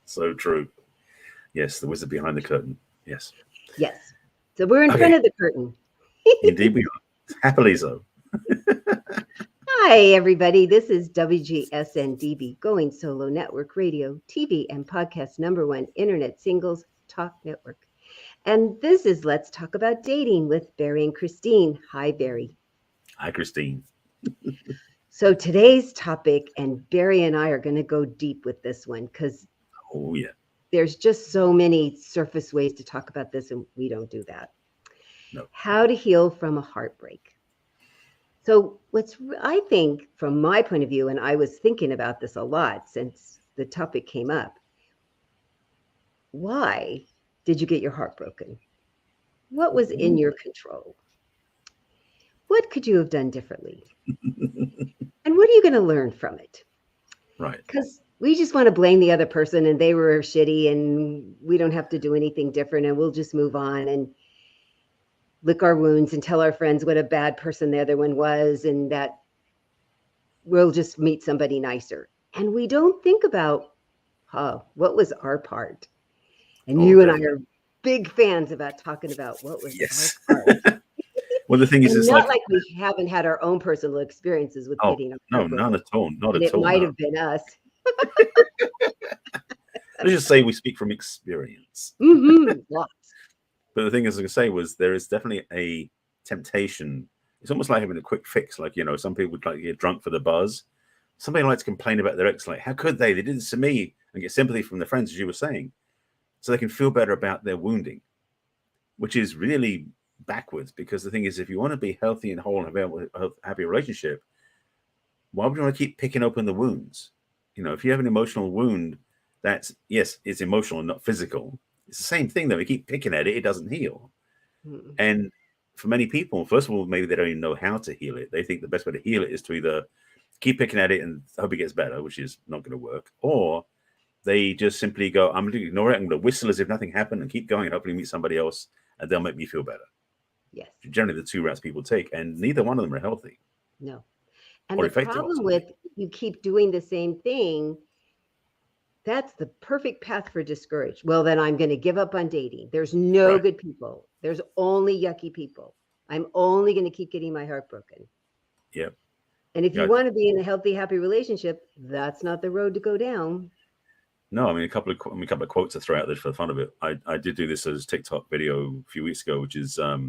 So true. Yes, the wizard behind the curtain. Yes. Yes. So we're in front of the curtain. Indeed we are. Happily so. Hi, everybody. This is WGSN-DB, Going Solo Network Radio, TV, and podcast #1 Internet Singles Talk Network. And this is Let's Talk About Dating with Barry and Christine. Hi, Barry. Hi, Christine. So today's topic, and Barry and I are going to go deep with this one because there's just so many surface ways to talk about this, and we don't do that. No. How to heal from a heartbreak. So I think from my point of view, and I was thinking about this a lot since the topic came up, why did you get your heart broken? What was in your control? What could you have done differently? And what are you going to learn from it? Right. Because we just want to blame the other person and they were shitty and we don't have to do anything different and we'll just move on and lick our wounds and tell our friends what a bad person the other one was and that we'll just meet somebody nicer. And we don't think about, what was our part? And you and I are big fans about talking about what was our part. Well, the thing is, it's not like we haven't had our own personal experiences with getting a no, none at all. Not at all. It might have been us. Let's just say we speak from experience. Lots. But the thing is, like I say, was there is definitely a temptation. It's almost like having a quick fix. Like, some people would like to get drunk for the buzz. Somebody likes to complain about their ex, like, how could they? They did this to me, and get sympathy from their friends, as you were saying, so they can feel better about their wounding, which is really backwards. Because the thing is, if you want to be healthy and whole and have a happy relationship, why would you want to keep picking open the wounds? If you have an emotional wound, it's emotional and not physical. It's the same thing, though. We keep picking at it, it doesn't heal. And for many people, first of all, maybe they don't even know how to heal it. They think the best way to heal it is to either keep picking at it and hope it gets better, which is not going to work, or they just simply go, I'm going to ignore it, I'm going to whistle as if nothing happened and keep going and hopefully meet somebody else and they'll make me feel better. Yes. Generally, the two routes people take, and neither one of them are healthy. No. And the problem with you keep doing the same thing, that's the perfect path for discouraged. Well, then I'm going to give up on dating. There's no good people. There's only yucky people. I'm only going to keep getting my heart broken. Yep. And if you want to be in a healthy, happy relationship, that's not the road to go down. No, I mean, a couple of quotes to throw out there for the fun of it. I did do this as a TikTok video a few weeks ago, which is a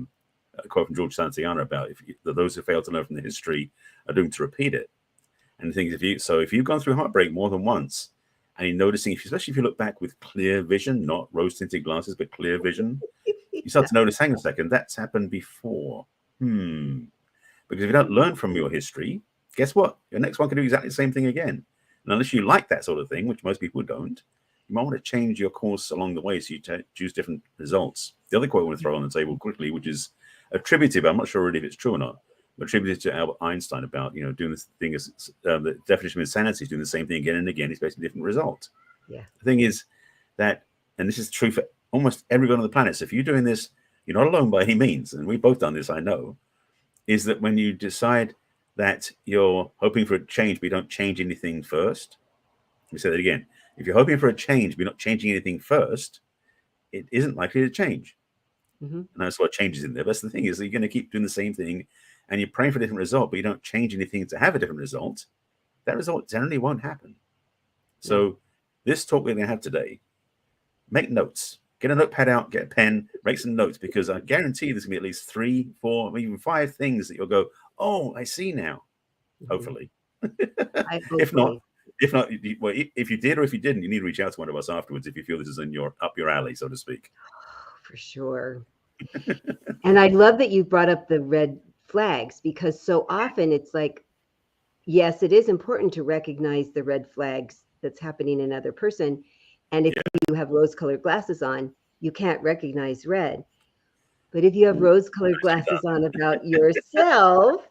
quote from George Santayana about those who fail to learn from the history are doomed to repeat it. And the thing is, if you've gone through heartbreak more than once, and you're noticing, especially if you look back with clear vision, not rose-tinted glasses, but clear vision, you start to notice, hang on a second, that's happened before. Because if you don't learn from your history, guess what? Your next one can do exactly the same thing again. And unless you like that sort of thing, which most people don't, you might want to change your course along the way so you choose different results. The other quote I want to throw on the table quickly, which is attributed, but I'm not sure really if it's true or not, but attributed to Albert Einstein about, doing this thing as the definition of insanity is doing the same thing again and again, expecting a different result. Yeah. The thing is that, and this is true for almost everyone on the planet. So if you're doing this, you're not alone by any means, and we've both done this, I know, is that when you decide that you're hoping for a change, but you don't change anything first. Let me say that again. If you're hoping for a change, but you're not changing anything first, it isn't likely to change. And that's what changes in there. That's the thing, is that you're going to keep doing the same thing and you're praying for a different result, but you don't change anything to have a different result. That result generally won't happen. So this talk we're going to have today, make notes. Get a notepad out, get a pen, make some notes, because I guarantee there's going to be at least 3, 4, maybe even 5 things that you'll go, oh, I see now. Hopefully. If not, well, if you did or if you didn't, you need to reach out to one of us afterwards if you feel this is up your alley, so to speak. For sure. And I love that you brought up the red flags, because so often it's like, yes, it is important to recognize the red flags that's happening in another person. And if you have rose-colored glasses on, you can't recognize red. But if you have rose-colored glasses on about yourself,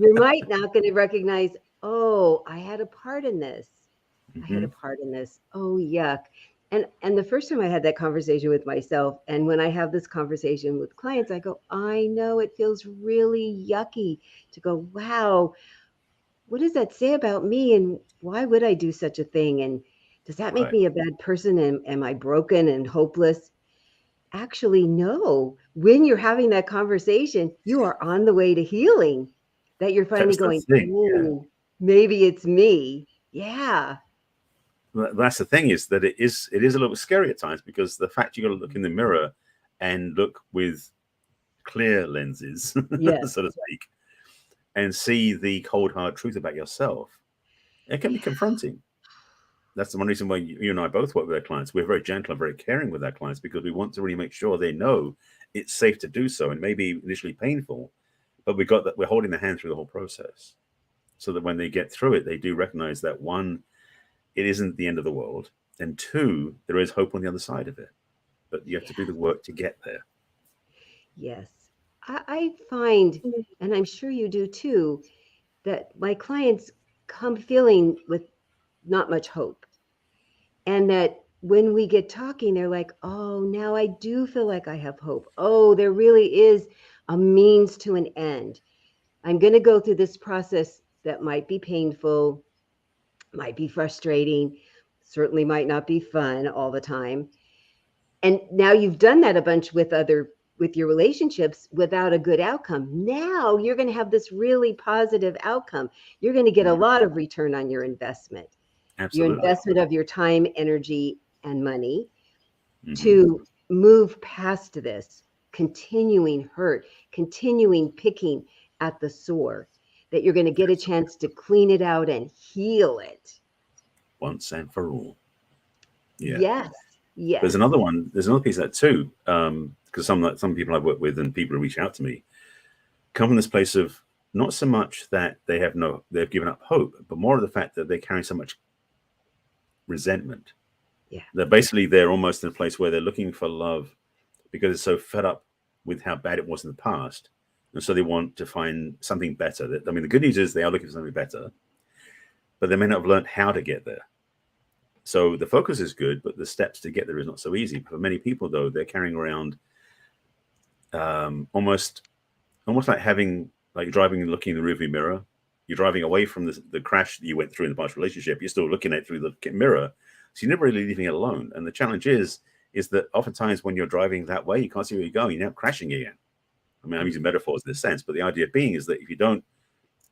you might not going to recognize, oh, I had a part in this. I had a part in this. Oh, yuck. And the first time I had that conversation with myself, and when I have this conversation with clients, I go, I know it feels really yucky to go, wow, what does that say about me? And why would I do such a thing? And Does that make Right. me a bad person? Am I broken and hopeless? Actually, no. When you're having that conversation, you are on the way to healing, that you're finally That's the going, thing. Yeah. oh, maybe it's me. Yeah. That's the thing, is that it is a little bit scary at times, because the fact you got to look in the mirror and look with clear lenses, Yes. so to speak, and see the cold hard truth about yourself, it can be confronting. That's the one reason why you and I both work with our clients. We're very gentle and very caring with our clients, because we want to really make sure they know it's safe to do so. And maybe initially painful, but we got that we're holding their hand through the whole process, so that when they get through it, they do recognize that, one, it isn't the end of the world, and two, there is hope on the other side of it. But you have to do the work to get there. Yes. I find, and I'm sure you do too, that my clients come feeling with not much hope. And that when we get talking, they're like, oh, now I do feel like I have hope. Oh, there really is a means to an end. I'm going to go through this process that might be painful, might be frustrating, certainly might not be fun all the time. And now you've done that a bunch with your relationships without a good outcome. Now you're going to have this really positive outcome. You're going to get a lot of return on your investment. Your Absolutely. investment of your time, energy, and money Mm-hmm. to move past this continuing hurt, continuing picking at the sore, that you're going to get a chance to clean it out and heal it. Once and for all. Yeah. Yes. There's Yes. another one. There's another piece of that too, because some people I've worked with and people who reach out to me come from this place of not so much that they've given up hope, but more of the fact that they're carrying so much resentment. Yeah. They're almost in a place where they're looking for love because they're so fed up with how bad it was in the past, and so they want to find something better. I mean, the good news is they are looking for something better, but they may not have learned how to get there. So the focus is good, but the steps to get there is not so easy. For many people, though, they're carrying around almost like driving and looking in the rearview mirror. You're driving away from the crash that you went through in the past relationship. You're still looking at it through the mirror, so you're never really leaving it alone. And the challenge is that oftentimes when you're driving that way, you can't see where you're going. You're now crashing again. I mean, I'm using metaphors in this sense, but the idea being is that if you don't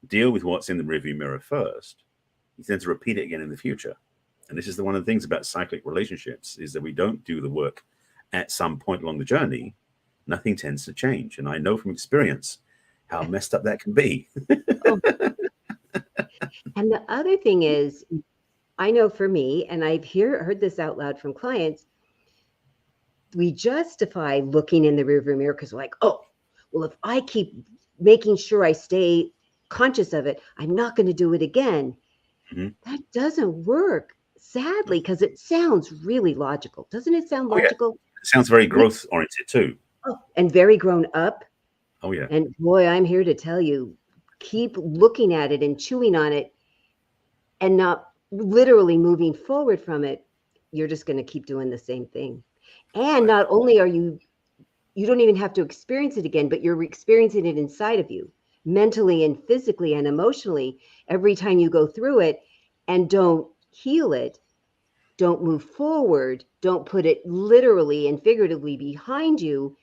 deal with what's in the rearview mirror first, you tend to repeat it again in the future. And this is one of the things about cyclic relationships, is that we don't do the work at some point along the journey, nothing tends to change. And I know from experience how messed up that can be. Oh. And the other thing is, I know for me, and I've heard this out loud from clients, we justify looking in the rearview mirror because we're like, oh, well, if I keep making sure I stay conscious of it, I'm not going to do it again. Mm-hmm. That doesn't work, sadly, because it sounds really logical. Doesn't it sound logical? Yeah. It sounds very growth oriented too. Oh, and very grown up. Oh, yeah. And boy, I'm here to tell you, keep looking at it and chewing on it and not literally moving forward from it. You're just going to keep doing the same thing. And not only are you don't even have to experience it again, but you're experiencing it inside of you, mentally and physically and emotionally, every time you go through it, and don't heal it, don't move forward, don't put it literally and figuratively behind you.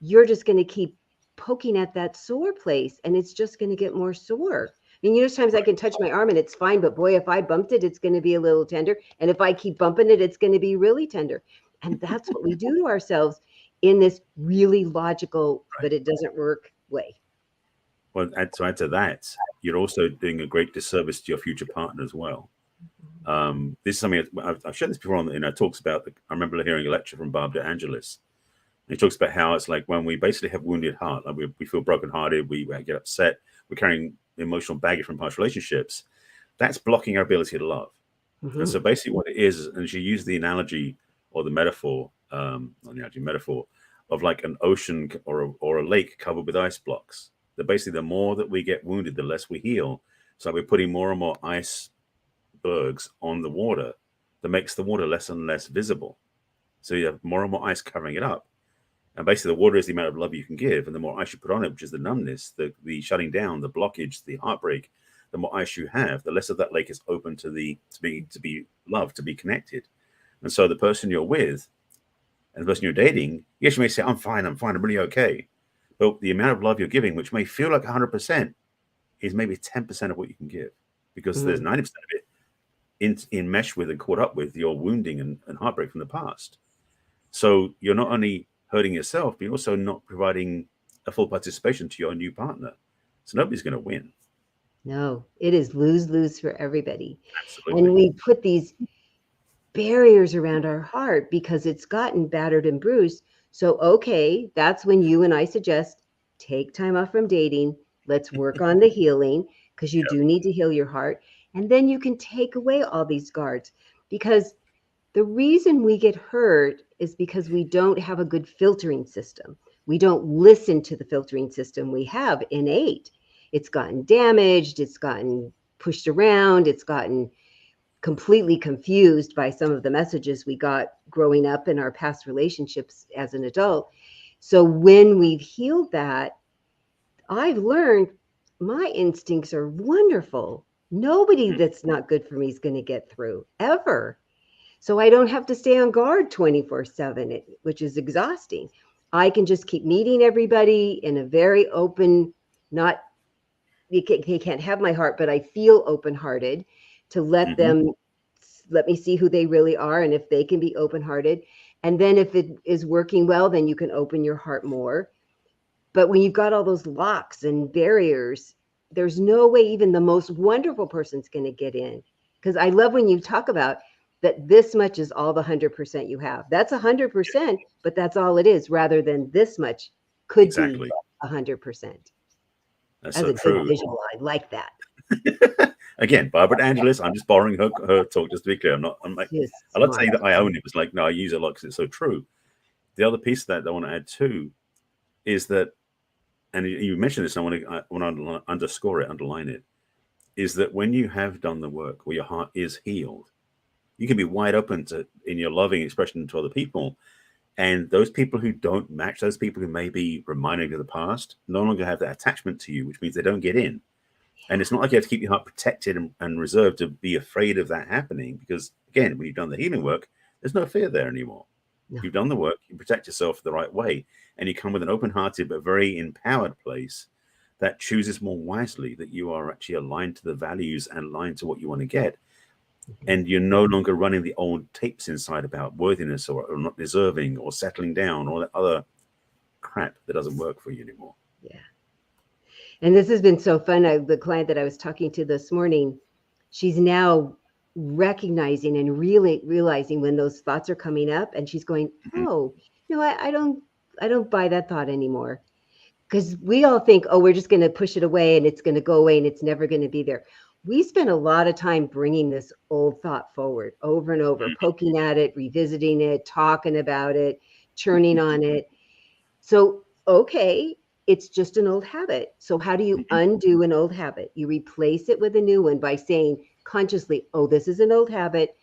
You're just going to keep poking at that sore place, and it's just going to get more sore. I mean, there's times I can touch my arm and it's fine, but boy, if I bumped it, it's going to be a little tender. And if I keep bumping it, it's going to be really tender. And that's what we do to ourselves in this really logical, but it doesn't work way. Well, to add to that, you're also doing a great disservice to your future partner as well. This is something I've shared this before in our talks about. I remember hearing a lecture from Bob DeAngelis. He talks about how it's like when we basically have wounded heart, like we feel brokenhearted, we get upset, we're carrying emotional baggage from past relationships. That's blocking our ability to love. Mm-hmm. And so basically what it is, and she used the analogy or the metaphor, metaphor of like an ocean or a lake covered with ice blocks. That basically the more that we get wounded, the less we heal. So we're putting more and more icebergs on the water that makes the water less and less visible. So you have more and more ice covering it up. And basically the water is the amount of love you can give. And the more ice you put on it, which is the numbness, the shutting down, the blockage, the heartbreak, the more ice you have, the less of that lake is open to be loved, to be connected. And so the person you're with and the person you're dating, yes, you may say, I'm fine, I'm really okay. But the amount of love you're giving, which may feel like 100%, is maybe 10% of what you can give, because there's 90% of it in mesh with and caught up with your wounding and heartbreak from the past. So you're not only hurting yourself, but you're also not providing a full participation to your new partner. So nobody's going to win. No, it is lose-lose for everybody. Absolutely. And we put these barriers around our heart because it's gotten battered and bruised. So, okay, that's when you and I suggest take time off from dating. Let's work on the healing, because you do need to heal your heart. And then you can take away all these guards, because the reason we get hurt is because we don't have a good filtering system. We don't listen to the filtering system we have innate. It's gotten damaged. It's gotten pushed around. It's gotten completely confused by some of the messages we got growing up in our past relationships as an adult. So when we've healed that, I've learned my instincts are wonderful. Nobody that's not good for me is going to get through ever. So I don't have to stay on guard 24/7, which is exhausting. I can just keep meeting everybody in a very open, not, they can't have my heart, but I feel open-hearted to let them, let me see who they really are, and if they can be open-hearted. And then if it is working well, then you can open your heart more. But when you've got all those locks and barriers, there's no way even the most wonderful person's going to get in. Because I love when you talk about that this much is all the 100% you have. That's 100%, but that's all it is, rather than this much could be 100%. That's so true. Good visual. I like that. Again, Barbara Angelis, I'm just borrowing her talk, just to be clear. I'm like, I love saying that I own it. It's like, no, I use it a lot because it's so true. The other piece that I want to add too is that, and you mentioned this, I want to underscore it, underline it, is that when you have done the work where your heart is healed, you can be wide open in your loving expression to other people. And those people who don't match, those people who may be reminding of the past, no longer have that attachment to you, which means they don't get in. And it's not like you have to keep your heart protected and reserved to be afraid of that happening. Because again, when you've done the healing work, there's no fear there anymore. No. You've done the work, you protect yourself the right way, and you come with an open-hearted but very empowered place that chooses more wisely, that you are actually aligned to the values and aligned to what you want to get. And you're no longer running the old tapes inside about worthiness or not deserving or settling down or that other crap that doesn't work for you anymore. Yeah. And this has been so fun. The client that I was talking to this morning, she's now recognizing and really realizing when those thoughts are coming up, and she's going, oh, no, I don't buy that thought anymore. Because we all think, oh, we're just going to push it away and it's going to go away and it's never going to be there. We spend a lot of time bringing this old thought forward over and over, poking at it, revisiting it, talking about it, churning on it. So, okay, it's just an old habit. So how do you undo an old habit? You replace it with a new one by saying consciously, oh, this is an old habit.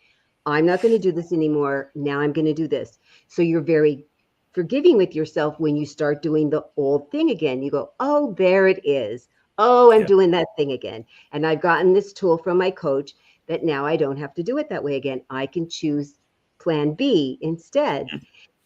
I'm not going to do this anymore. Now I'm going to do this. So you're very forgiving with yourself when you start doing the old thing again. You go, oh, there it is. Oh, I'm doing that thing again. And I've gotten this tool from my coach that now I don't have to do it that way again. I can choose plan B instead.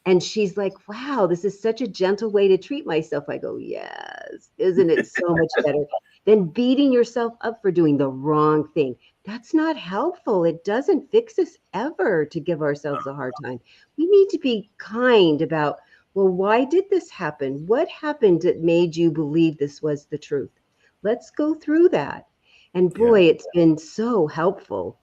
And she's like, wow, this is such a gentle way to treat myself. I go, yes, isn't it so much better than beating yourself up for doing the wrong thing? That's not helpful. It doesn't fix us ever to give ourselves a hard time. We need to be kind about, well, why did this happen? What happened that made you believe this was the truth? Let's go through that. And boy, it's been so helpful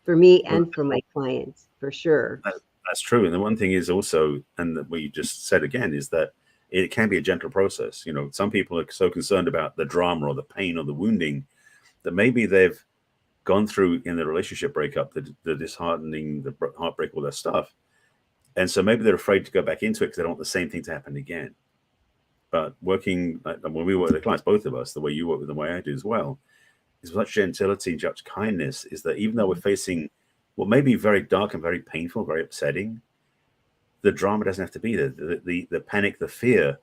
for me and for my clients, for sure. That's true. And the one thing is also, and that we just said again, is that it can be a gentle process. You know, some people are so concerned about the drama or the pain or the wounding that maybe they've gone through in the relationship breakup, the disheartening, the heartbreak, all that stuff. And so maybe they're afraid to go back into it because they don't want the same thing to happen again. But working, when we work with the clients, both of us, the way you work with them, the way I do as well, is such gentility and such kindness, is that even though we're facing what may be very dark and very painful, very upsetting, the drama doesn't have to be there. The panic, the fear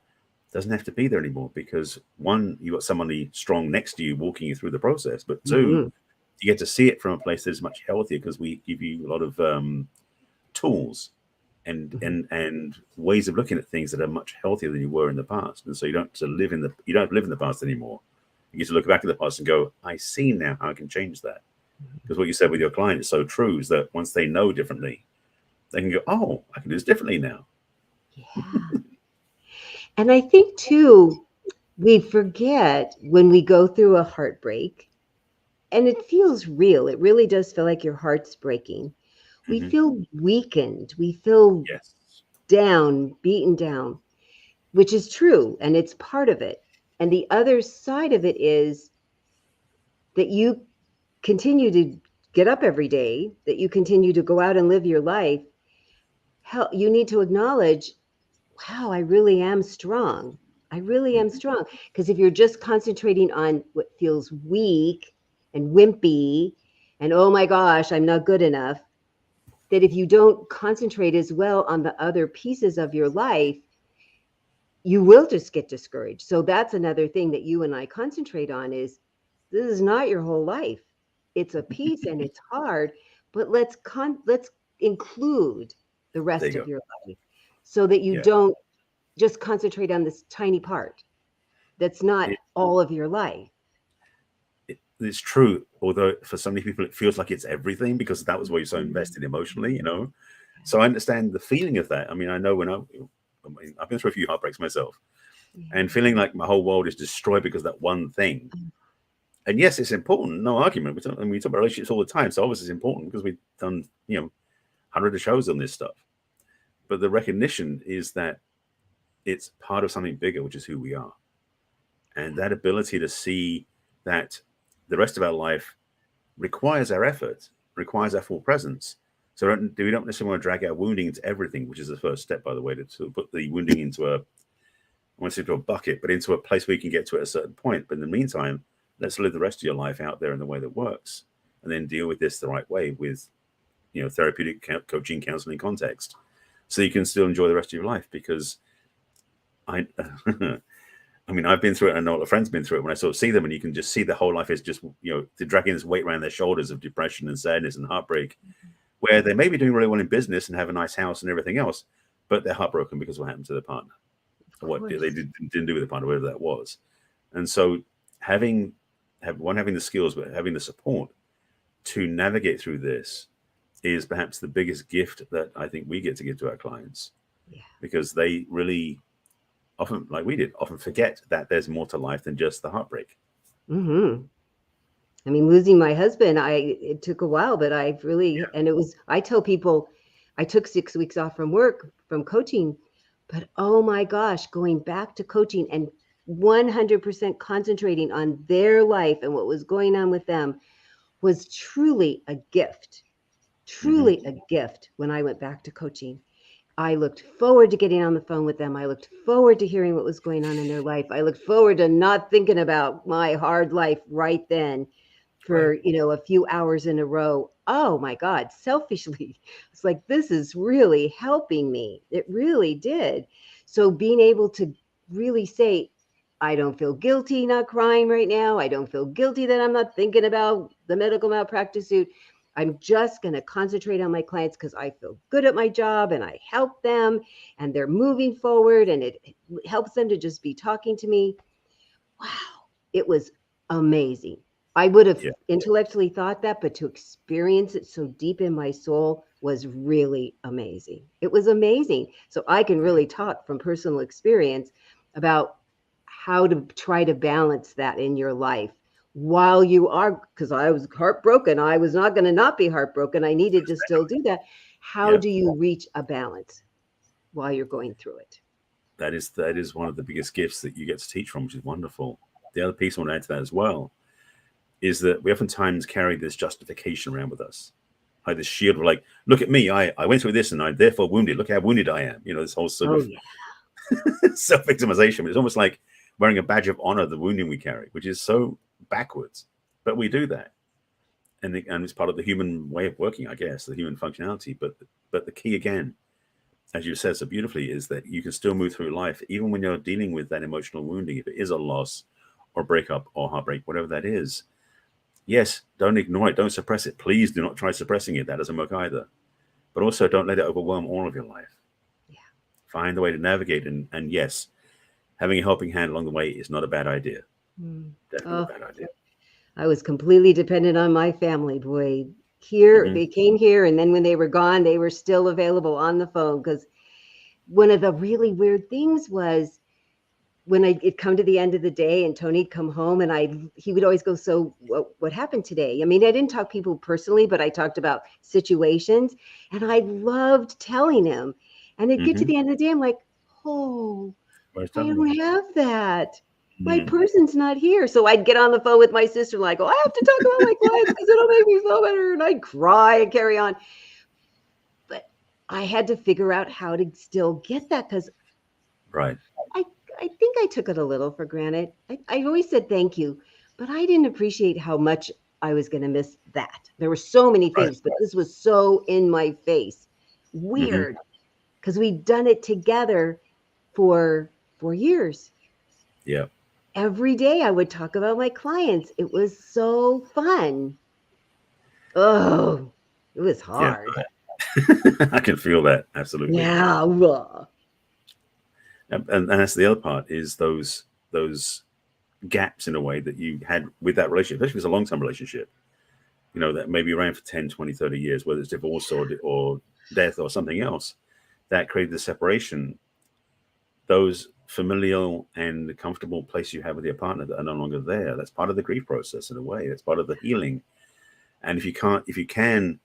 doesn't have to be there anymore, because one, you got somebody strong next to you walking you through the process, but two, Mhm. you get to see it from a place that's much healthier, because we give you a lot of tools and Mhm. and ways of looking at things that are much healthier than you were in the past. And so you don't have to live in the past anymore. You get to look back at the past and go, I see now how I can change that. Because what you said with your client is so true, is that once they know differently, they can go, oh, I can do this differently now. Yeah. And I think too, we forget when we go through a heartbreak, and it feels real. It really does feel like your heart's breaking. We Hmm. feel weakened. We feel Yes. down, beaten down, which is true. And it's part of it. And the other side of it is that you continue to get up every day, that you continue to go out and live your life. Hell, you need to acknowledge, wow, I really am strong. I really am Hmm. strong. Because if you're just concentrating on what feels weak and wimpy, and oh my gosh, I'm not good enough, that if you don't concentrate as well on the other pieces of your life, you will just get discouraged. So that's another thing that you and I concentrate on is this is not your whole life. It's a piece and it's hard, but let's include the There you rest go. of your life so that you Yeah. don't just concentrate on this tiny part that's not It, all of your life. it's true. Although for so many people, it feels like it's everything, because that was where you're so Mhm. invested emotionally, So I understand the feeling of that. I mean, I know I've been through a few heartbreaks myself, and Yeah. feeling like my whole world is destroyed because of that one thing. And yes, it's important, no argument. We talk about relationships all the time, so obviously it's important because we've done hundreds of shows on this stuff. But the recognition is that it's part of something bigger, which is who we are, and that ability to see that the rest of our life requires our effort, requires our full presence. So we don't necessarily want to drag our wounding into everything, which is the first step, by the way, to put the wounding into I want to say into a bucket, but into a place where you can get to it at a certain point. But in the meantime, let's live the rest of your life out there in the way that works, and then deal with this the right way with therapeutic coaching, counseling context, so you can still enjoy the rest of your life. Because I, I mean, I've been through it, and I know a lot of friends been through it. When I sort of see them, and you can just see the whole life is just they're dragging this weight around their shoulders of depression and sadness and heartbreak, where they may be doing really well in business and have a nice house and everything else, but they're heartbroken because of what happened to their partner, Of or what course. didn't do with the partner, whatever that was. And so having the skills, but having the support to navigate through this is perhaps the biggest gift that I think we get to give to our clients, Yeah. because they really often, like we did, often forget that there's more to life than just the heartbreak. Hmm. I mean, losing my husband, it took a while, but I've really, and it was, I tell people I took 6 weeks off from work, from coaching, but oh my gosh, going back to coaching and 100% concentrating on their life and what was going on with them was Hmm. truly a gift when I went back to coaching. I looked forward to getting on the phone with them. I looked forward to hearing what was going on in their life. I looked forward to not thinking about my hard life right then Right. for, a few hours in a row. Oh my God, selfishly, it's like, this is really helping me. It really did. So being able to really say, I don't feel guilty not crying right now. I don't feel guilty that I'm not thinking about the medical malpractice suit. I'm just going to concentrate on my clients because I feel good at my job and I help them and they're moving forward and it helps them to just be talking to me. Wow, it was amazing. I would have Yeah. intellectually thought that, but to experience it so deep in my soul was really amazing. It was amazing. So I can Yeah. really talk from personal experience about how to try to balance that in your life while you are, because I was heartbroken. I was not going to not be heartbroken. I needed to still do that. How Yeah. do you reach a balance while you're going through it? That is one of the biggest gifts that you get to teach from, which is wonderful. The other piece I want to add to that as well is that we oftentimes carry this justification around with us, like this shield of like, look at me, I went through this and I'm therefore wounded. Look how wounded I am. This whole sort Oh, of yeah. self-victimization. It's almost like wearing a badge of honor, the wounding we carry, which is so backwards. But we do that, and it's part of the human way of working, I guess, the human functionality. But the key again as you said so beautifully, is that you can still move through life, even when you're dealing with that emotional wounding, if it is a loss or breakup or heartbreak, whatever that is. Yes, don't ignore it. Don't suppress it. Please do not try suppressing it. That doesn't work either. But also don't let it overwhelm all of your life. Yeah. Find a way to navigate. And yes, having a helping hand along the way is not a bad idea. Definitely not Oh, a bad idea. I was completely dependent on my family, boy. Here, Hmm. they came here, and then when they were gone, they were still available on the phone. Because one of the really weird things was when it'd come to the end of the day and Tony'd come home and he would always go, so what happened today? I mean, I didn't talk people personally, but I talked about situations, and I loved telling him. And it'd get to Hmm. the end of the day, I'm like, oh, Most I definitely. don't have that. My Hmm. person's not here. So I'd get on the phone with my sister, like, oh, I have to talk about my clients because it'll make me feel better. And I'd cry and carry on. But I had to figure out how to still get that because Right. I, I think I took it a little for granted. I always said thank you, but I didn't appreciate how much I was going to miss that. There were so many Right. things, but this was so in my face. Hmm. Weird because we'd done it together for 4 years. Yeah. Every day I would talk about my clients. It was so fun. Oh, it was Yeah. hard. I can feel that. Absolutely. Yeah. And that's the other part is those gaps in a way that you had with that relationship, especially if it's a long-term relationship, that maybe ran for 10, 20, 30 years, whether it's divorce or death or something else that created the separation. Those familial and comfortable place you have with your partner that are no longer there, that's part of the grief process in a way. That's part of the healing. And if you can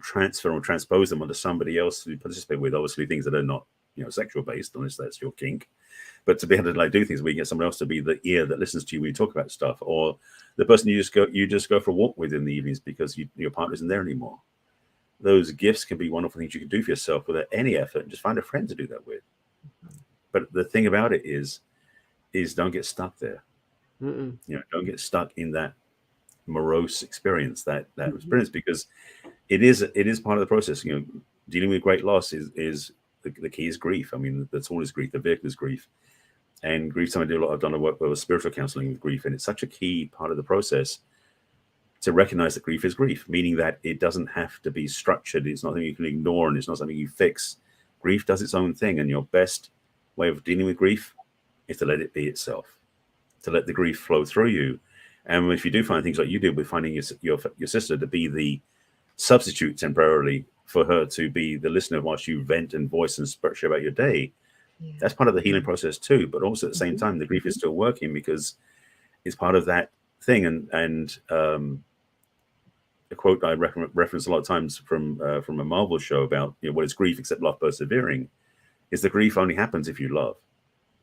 transfer or transpose them onto somebody else to participate with, obviously things that are not sexual based, unless that's your kink, but to be able to do things where you get someone else to be the ear that listens to you when you talk about stuff, or the person you just go for a walk with in the evenings because your partner isn't there anymore. Those gifts can be wonderful things you can do for yourself without any effort, and just find a friend to do that with. But the thing about it is don't get stuck there. Mm-mm. Don't get stuck in that morose experience, that Mhm. experience, because it is part of the process. Dealing with great loss is the key is grief. I mean, the tool is grief, the vehicle is grief. And grief, something I do a lot. I've done a work with spiritual counseling with grief, and it's such a key part of the process to recognize that grief is grief, meaning that it doesn't have to be structured. It's not something you can ignore, and it's not something you fix. Grief does its own thing, and your best way of dealing with grief is to let it be itself, to let the grief flow through you. And if you do find things like you did with finding your sister to be the substitute temporarily for her to be the listener whilst you vent and voice and share about your day, Yeah. that's part of the healing process too. But also at the same Mhm. time, the grief is still working because it's part of that thing. And a quote I reference a lot of times from a Marvel show about what is grief except love persevering, is the grief only happens if you love.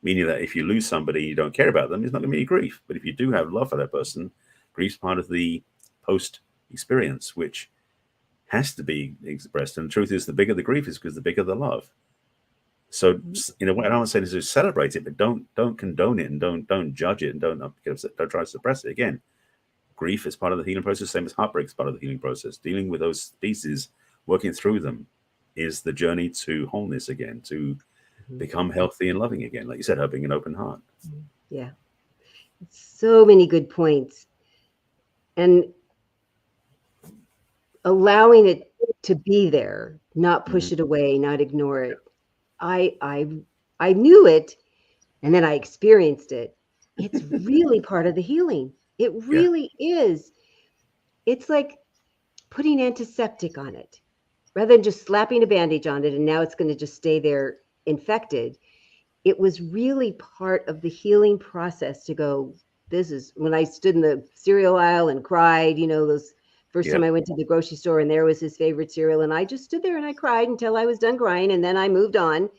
Meaning that if you lose somebody you don't care about them, it's not going to be grief. But if you do have love for that person, grief's part of the post experience, which has to be expressed. And the truth is, the bigger the grief is because the bigger the love. So Mhm. in a way, I don't want to say this is celebrate it, but don't condone it, and don't judge it, and don't try to suppress it. Again, grief is part of the healing process, same as heartbreak is part of the healing process. Dealing with those pieces, working through them, is the journey to wholeness again, to Mhm. become healthy and loving again. Like you said, having an open heart. Yeah. So many good points. And allowing it to be there, not Hmm. push it away, not ignore it. I I I knew it and then I experienced it. It's really part of the healing. It Yeah. really is. It's like putting antiseptic on it rather than just slapping a bandage on it and now it's going to just stay there infected. It was really part of the healing process to go, this is when I stood in the cereal aisle and cried, those first time Yep. I went to the grocery store and there was his favorite cereal. And I just stood there and I cried until I was done crying. And then I moved on.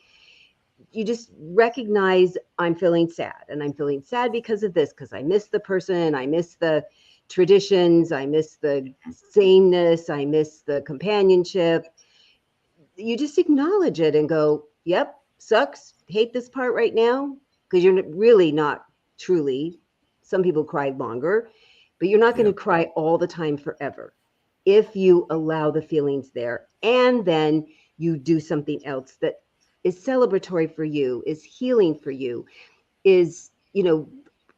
You just recognize I'm feeling sad and I'm feeling sad because of this, because I miss the person. I miss the traditions. I miss the sameness. I miss the companionship. You just acknowledge it and go, yep, sucks, hate this part right now, because you're really not truly. Some people cry longer, but you're not going to Yep. cry all the time forever if you allow the feelings there and then you do something else that is celebratory for you, is healing for you, is,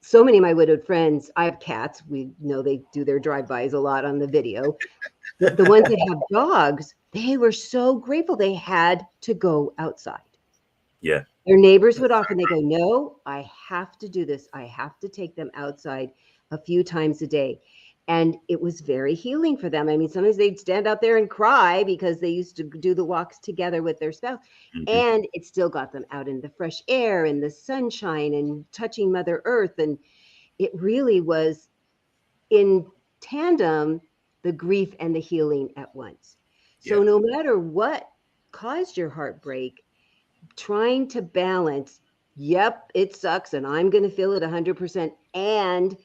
so many of my widowed friends, I have cats. We know they do their drive-bys a lot on the video. The ones that have dogs, they were so grateful they had to go outside. Yeah. Their neighbors would often, they go, no, I have to do this. I have to take them outside a few times a day. And it was very healing for them. I mean, sometimes they'd stand out there and cry because they used to do the walks together with their spouse. And it still got them out in the fresh air and the sunshine and touching Mother Earth. And it really was in tandem, the grief and the healing at once. So no matter what caused your heartbreak, trying to balance, yep, it sucks and I'm going to feel it 100%. And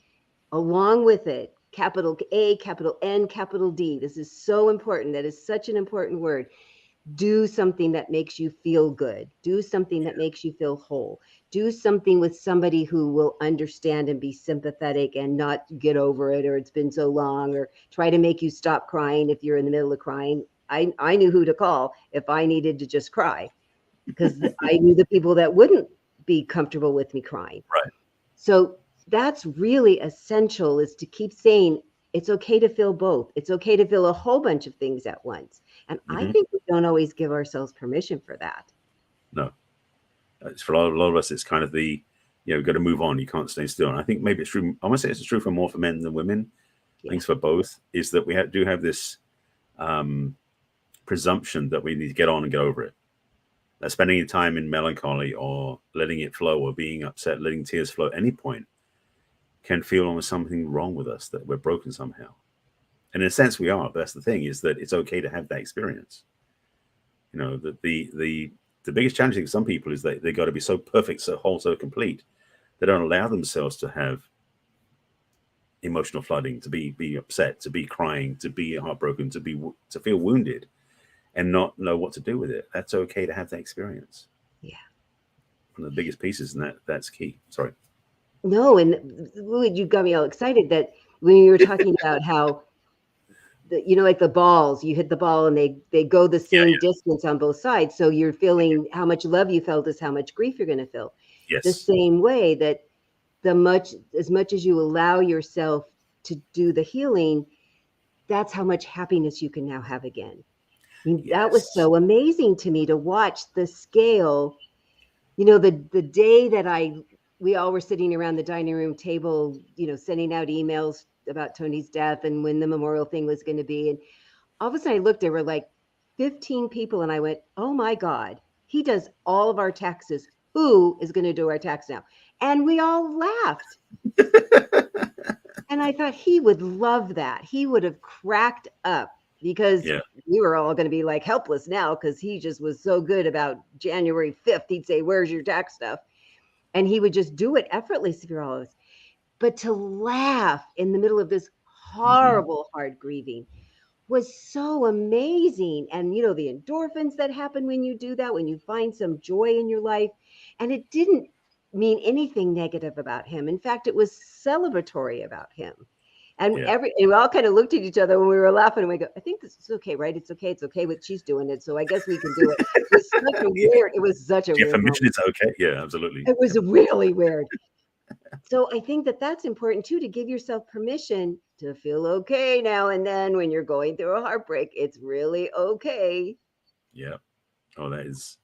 along with it, capital A, capital N, capital D. This is so important. That is such an important word. Do something that makes you feel good. Do something that makes you feel whole. Do something with somebody who will understand and be sympathetic and not get over it, or it's been so long, or try to make you stop crying if you're in the middle of crying. I knew who to call if I needed to just cry, because I knew the people that wouldn't be comfortable with me crying. Right. So that's really essential, is to keep saying it's okay to feel both. It's okay to feel a whole bunch of things at once. And I think we don't always give ourselves permission for that. No. It's for a lot of us, it's kind of the, got to move on. You can't stay still. And I think maybe it's true. I want to say it's true for more for men than women. I think it's for both, is that we do have this presumption that we need to get on and get over it. That spending time in melancholy or letting it flow or being upset, letting tears flow at any point can feel almost something wrong with us, that we're broken somehow. And in a sense we are, but that's the thing, is that it's okay to have that experience. The biggest challenge for some people is that they got to be so perfect, so whole, so complete. They don't allow themselves to have emotional flooding, to be upset, to be crying, to be heartbroken, to feel wounded and not know what to do with it. That's okay to have that experience. Yeah. One of the biggest pieces, and that's key. Sorry. No, and you got me all excited that when you were talking about how, like the balls, you hit the ball and they go the same distance on both sides. So you're feeling how much love you felt is how much grief you're going to feel. Yes. The same way that as much as you allow yourself to do the healing, that's how much happiness you can now have again. I mean, that was so amazing to me to watch the scale. The day that we all were sitting around the dining room table, sending out emails about Tony's death and when the memorial thing was going to be. And all of a sudden I looked, there were like 15 people and I went, oh my God, he does all of our taxes. Who is going to do our tax now? And we all laughed. And I thought he would love that. He would have cracked up, because we were all going to be like helpless now, because he just was so good about January 5th. He'd say, where's your tax stuff? And he would just do it effortlessly for all of us. But to laugh in the middle of this horrible, hard grieving was so amazing. And, the endorphins that happen when you do that, when you find some joy in your life. And it didn't mean anything negative about him. In fact, it was celebratory about him. And and we all kind of looked at each other when we were laughing, and we go, I think this is okay, right? It's okay. It's okay with she's doing it. So I guess we can do it. It was such a weird, it was such a weird permission, it's okay. Yeah, absolutely. It was really weird. So I think that that's important too, to give yourself permission to feel okay now and then when you're going through a heartbreak. It's really okay. Yeah. Oh, that is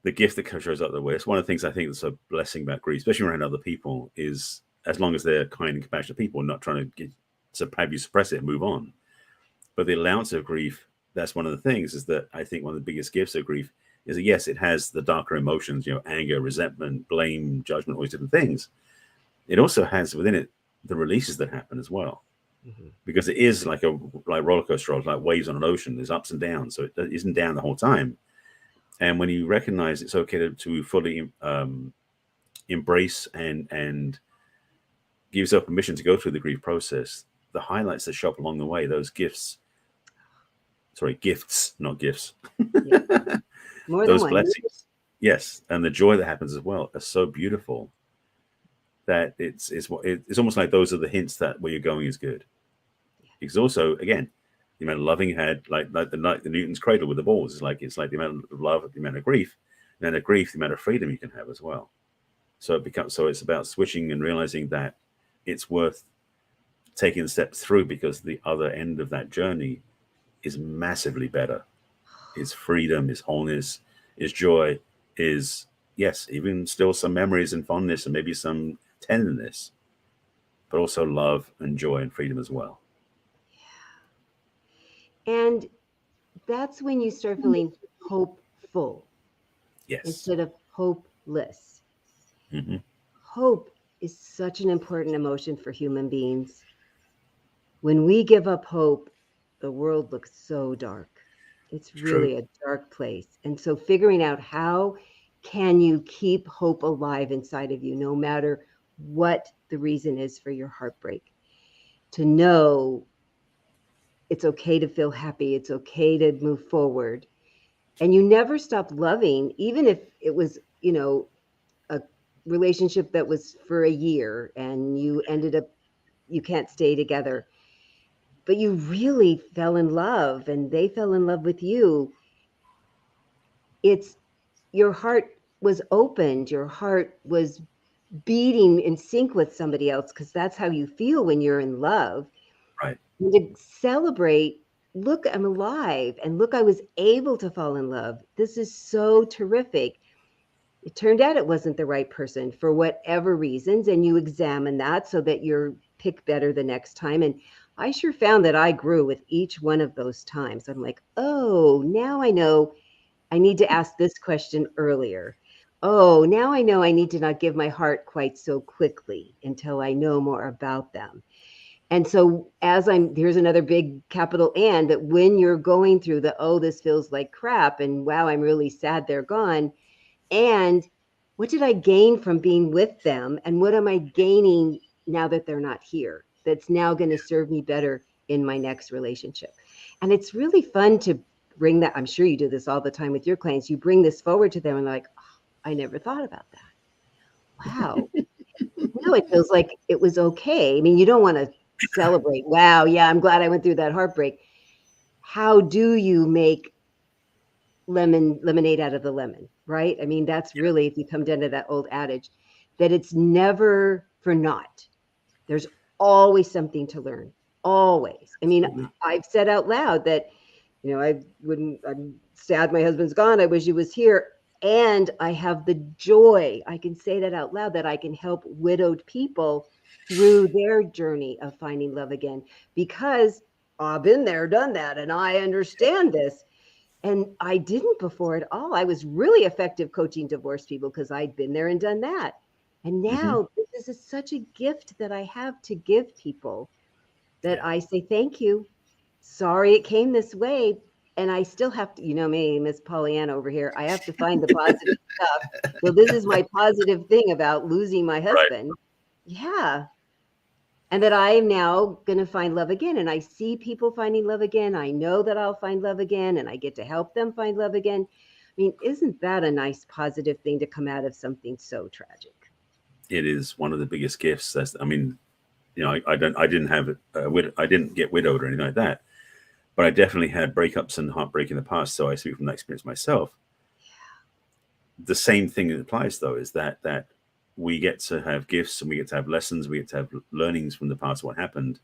the gift that shows up the way. It's one of the things I think that's a blessing about grief, especially around other people, is as long as they're kind and compassionate people, not trying to have you suppress it and move on. But the allowance of grief, that's one of the things, is that I think one of the biggest gifts of grief is that, yes, it has the darker emotions, anger, resentment, blame, judgment, all these different things. It also has within it the releases that happen as well. Because it is like roller coaster, like waves on an ocean. There's ups and downs. So it isn't down the whole time. And when you recognize it's okay to fully embrace and give yourself permission to go through the grief process, the highlights that show up along the way, those gifts, not gifts. More those than one. Blessings, yes, and the joy that happens as well are so beautiful that it's almost like those are the hints that where you're going is good. Because also, again, The amount of loving you had, like the Newton's cradle with the balls, it's like the amount of love, the amount of grief, and then the grief, the amount of freedom you can have as well. So it's about switching and realizing that it's worth taking the step through, because the other end of that journey is massively better. Is freedom, is wholeness, is joy, is, yes, even still some memories and fondness and maybe some tenderness, but also love and joy and freedom as well. And that's when you start feeling hopeful Yes. instead of hopeless. Mm-hmm. Hope is such an important emotion for human beings. When we give up hope, the world looks so dark. It's really True. a dark place. And so figuring out how can you keep hope alive inside of you, no matter what the reason is for your heartbreak, to know it's okay to feel happy, it's okay to move forward. And you never stop loving, even if it was, a relationship that was for a year and you ended up, you can't stay together, but you really fell in love and they fell in love with you. It's your heart was opened, your heart was beating in sync with somebody else, because that's how you feel when you're in love. Right. And to celebrate, look, I'm alive, and look, I was able to fall in love. This is so terrific. It turned out it wasn't the right person for whatever reasons, and you examine that so that you're pick better the next time. And I sure found that I grew with each one of those times. I'm like, oh, now I know I need to ask this question earlier. Oh, now I know I need to not give my heart quite so quickly until I know more about them. And so here's another big capital and, that when you're going through the, oh, this feels like crap, and wow, I'm really sad they're gone. And what did I gain from being with them? And what am I gaining now that they're not here? That's now going to serve me better in my next relationship. And it's really fun to bring that. I'm sure you do this all the time with your clients. You bring this forward to them and they're like, oh, I never thought about that. Wow. Now it feels like it was okay. I mean, you don't want to celebrate. Wow. Yeah, I'm glad I went through that heartbreak. How do you make lemonade out of the lemon, right? I mean, that's really, if you come down to that old adage, that it's never for naught. There's always something to learn. Always. I mean, Absolutely. I've said out loud that, I'm sad my husband's gone. I wish he was here. And I have the joy, I can say that out loud, that I can help widowed people through their journey of finding love again, because I've been there, done that, and I understand this. And I didn't before at all. I was really effective coaching divorced people because I'd been there and done that. And Mm-hmm. now this is such a gift that I have to give people, that Yeah. I say, thank you. Sorry it came this way. And I still have to, me, Miss Pollyanna over here, I have to find the positive stuff. So this is my positive thing about losing my Right. husband. Yeah. And that I am now going to find love again. And I see people finding love again. I know that I'll find love again, and I get to help them find love again. I mean, isn't that a nice positive thing to come out of something so tragic? It is one of the biggest gifts. I mean, I didn't have I didn't get widowed or anything like that, but I definitely had breakups and heartbreak in the past. So I speak from that experience myself. The same thing that applies, though, is that we get to have gifts and we get to have lessons, we get to have learnings from the past, what happened,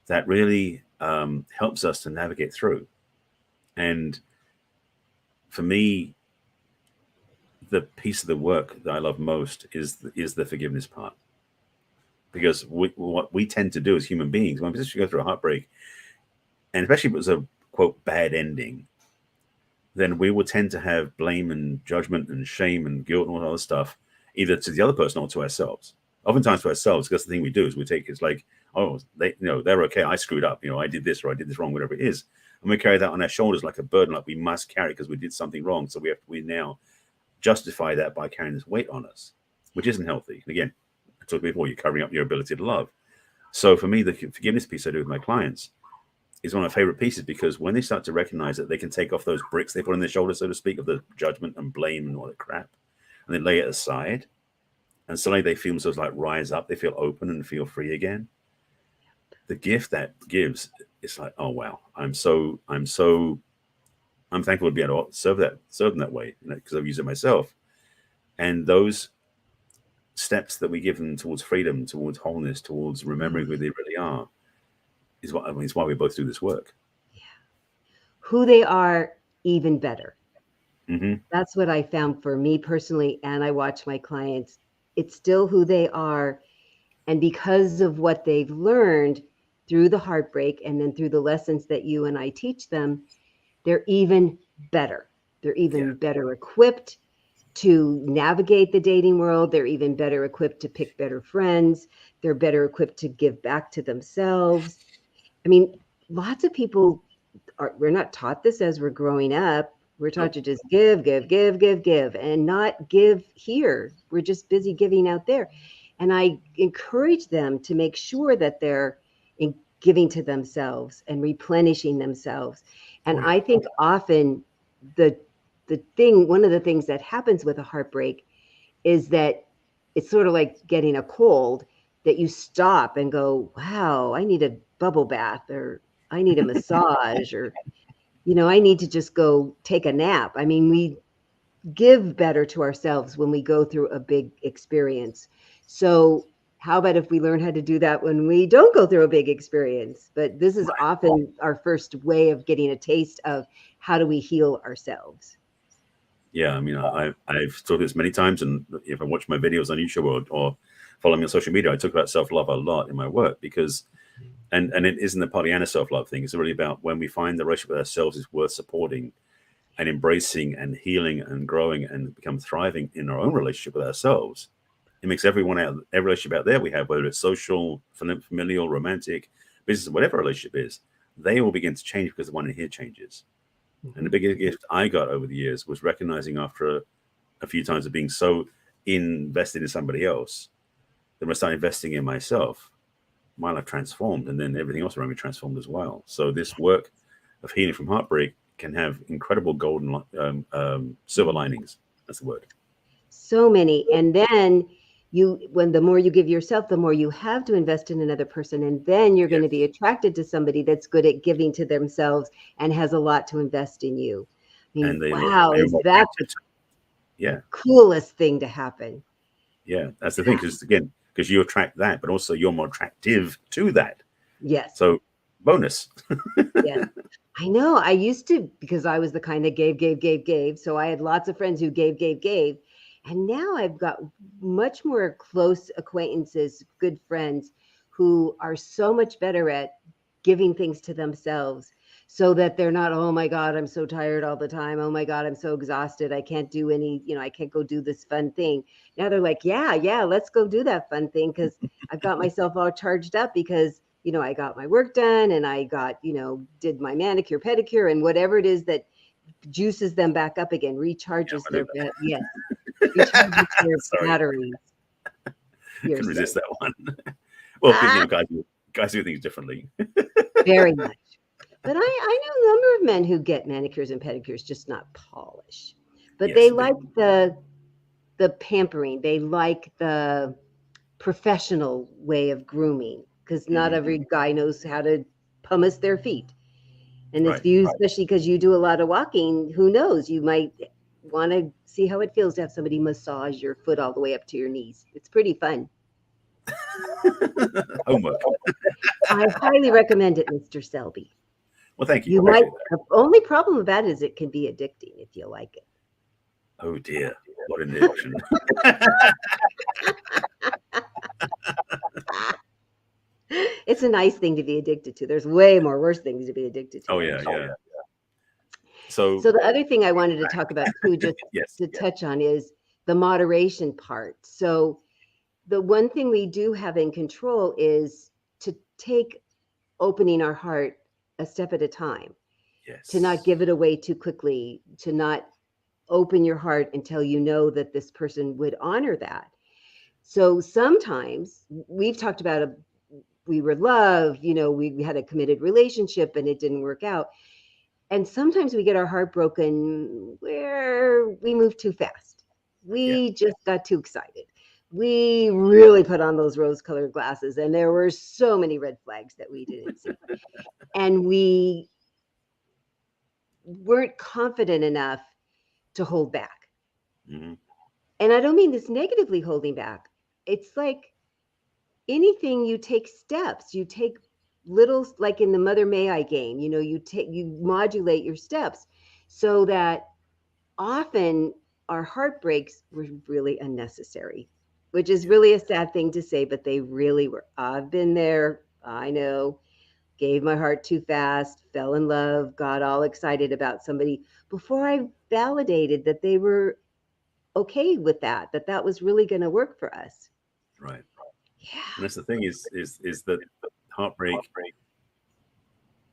that really helps us to navigate through. And for me, the piece of the work that I love most is the forgiveness part, because what we tend to do as human beings when we go through a heartbreak, and especially if it was a quote bad ending, then we will tend to have blame and judgment and shame and guilt and all that other stuff, either to the other person or to ourselves. Oftentimes to ourselves, because the thing we do is we take it's like, oh, they're okay. I screwed up. I did this or I did this wrong, whatever it is, and we carry that on our shoulders like a burden, like we must carry because we did something wrong. So we now justify that by carrying this weight on us, which isn't healthy. And again, I talked before, you're covering up your ability to love. So for me, the forgiveness piece I do with my clients is one of my favorite pieces, because when they start to recognize that they can take off those bricks they put on their shoulders, so to speak, of the judgment and blame and all that crap, and they lay it aside, and suddenly they feel themselves like rise up, they feel open and feel free again, the gift that gives, it's like, oh wow, I'm thankful to be able to serve them that way, because I've used it myself. And those steps that we give them towards freedom, towards wholeness, towards remembering who they really are, is what I mean. It's why we both do this work. Who they are, even better. Mm-hmm. That's what I found for me personally, and I watch my clients. It's still who they are, and because of what they've learned through the heartbreak and then through the lessons that you and I teach them, they're even better. They're even better equipped to navigate the dating world. They're even better equipped to pick better friends. They're better equipped to give back to themselves. I mean, lots of people we're not taught this as we're growing up. We're taught to just give, and not give here. We're just busy giving out there. And I encourage them to make sure that they're giving to themselves and replenishing themselves. And I think often one of the things that happens with a heartbreak is that it's sort of like getting a cold, that you stop and go, wow, I need a bubble bath, or I need a massage, or, I need to just go take a nap. I mean, we give better to ourselves when we go through a big experience. So how about if we learn how to do that when we don't go through a big experience? But this is often our first way of getting a taste of how do we heal ourselves. Yeah, I mean, I've told this many times, and if I watch my videos on YouTube or follow me on social media, I talk about self-love a lot in my work, because, and it isn't a Pollyanna self-love thing. It's really about when we find the relationship with ourselves is worth supporting and embracing and healing and growing and become thriving in our own relationship with ourselves. It makes every relationship out there we have, whether it's social, familial, romantic, business, whatever relationship is, they will begin to change because the one in here changes. And the biggest gift I got over the years was recognizing, after a few times of being so invested in somebody else, that when I started investing in myself, my life transformed, and then everything else around me transformed as well. So this work of healing from heartbreak can have incredible golden silver linings. That's the word. So many. And then when the more you give yourself, the more you have to invest in another person. And then you're going to be attracted to somebody that's good at giving to themselves and has a lot to invest in you. I mean, wow, is that the coolest thing to happen? Yeah, that's the thing. Because you attract that, but also you're more attractive to that. Yes. So bonus. Yes. I know. I used to, because I was the kind that gave. So I had lots of friends who gave. And now I've got much more close acquaintances, good friends, who are so much better at giving things to themselves, so that they're not, oh my God, I'm so tired all the time. Oh my God, I'm so exhausted. I can't do I can't go do this fun thing. Now they're like, yeah, let's go do that fun thing, because I've got myself all charged up, because I got my work done, and I got, did my manicure, pedicure, and whatever it is that juices them back up again, recharges their batteries. You can resist that one. Well, guys do things differently. Very much. But I know a number of men who get manicures and pedicures, just not polish. But they like the pampering. They like the professional way of grooming, because not every guy knows how to pumice their feet. And it's especially because you do a lot of walking, who knows, you might want to see how it feels to have somebody massage your foot all the way up to your knees. It's pretty fun. Homework. I highly recommend it, Mr. Selby. Well, thank you. The only problem about it is it can be addicting if you like it. Oh dear, what an addiction. It's a nice thing to be addicted to. There's way more worse things to be addicted to. Oh yeah. So the other thing I wanted to talk about too, just to touch on, is the moderation part. So the one thing we do have in control is to take opening our heart a step at a time. Yes. To not give it away too quickly, to not open your heart until you know that this person would honor that. So sometimes we've talked about we were loved, we had a committed relationship and it didn't work out. And sometimes we get our heart broken where we moved too fast. We just got too excited. we really put on those rose-colored glasses, and there were so many red flags that we didn't see. And we weren't confident enough to hold back. Mm-hmm. And I don't mean this negatively, holding back. It's like anything, you take steps, you take little, like in the Mother May I game, you modulate your steps so that often our heartbreaks were really unnecessary, which is really a sad thing to say, but they really were. I've been there. I know. Gave my heart too fast, fell in love, got all excited about somebody before I validated that they were okay with that was really going to work for us. Right. Yeah. And that's the thing is that heartbreak.